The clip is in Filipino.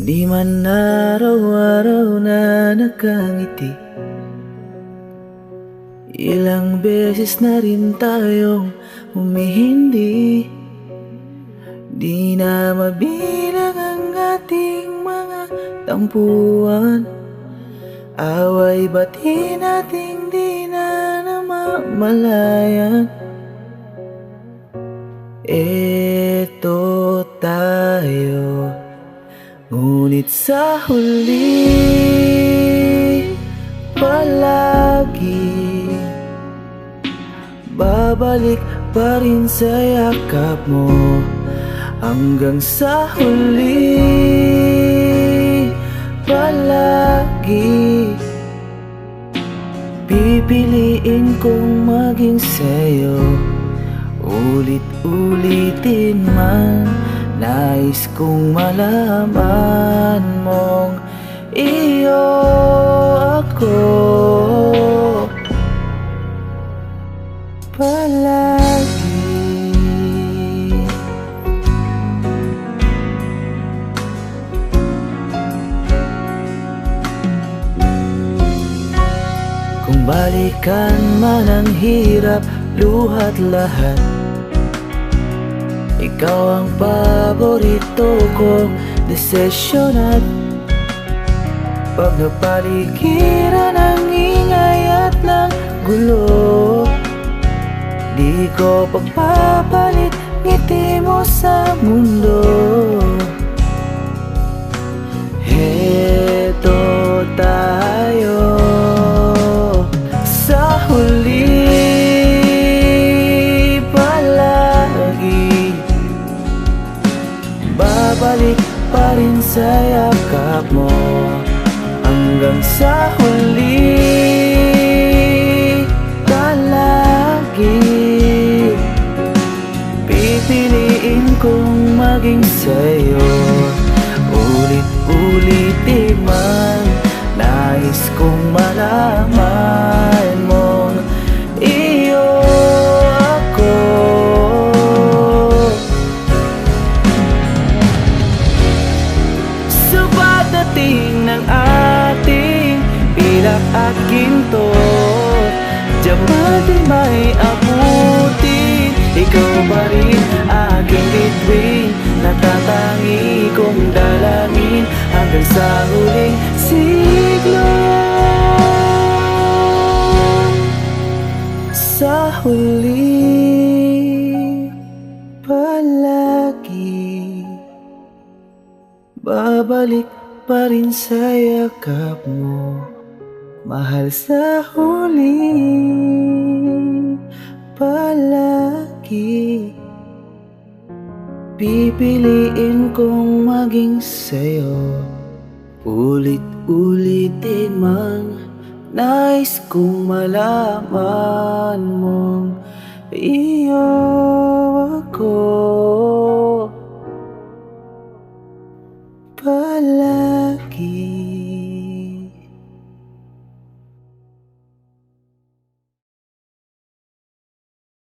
Di man araw-araw na nakangiti, ilang beses na rin tayong humihindi. Di na mabilang ang ating mga tampuan, away bati nating di na namamalayan. Eto tayo, ngunit sa huli palagi babalik pa rin sa yakap mo. Hanggang sa huli palagi pipiliin kong maging sa'yo. Ulit-ulitin man, nais kong malaman mong iyo ako palagi. Kung balikan man ang hirap, luhat lahat, ikaw ang paborito kong desisyon. At pag napaligiran ang ingay at ng gulo, di ko pagpapalit ngiti mo sa mundo. Heto tayo sa huli palagi, babalik pa rin sa yakap mo. Hanggang sa huli palagi pipiliin kong maging sa'yo. Ulit-ulitin man, nais kong malaman mong iyo ako. Sa pagdating ng ating pilak at ginto, diamante may abutin, ikaw pa rin aking bituin. Natatangi kong dalangin hanggang sa huling siglo. Sa huli palagi babalik pa rin sa yakap mo. Mahal, sa huli palagi pipiliin kong maging sa'yo. Ulit-ulitin man, nais kong malaman mong iyo ako.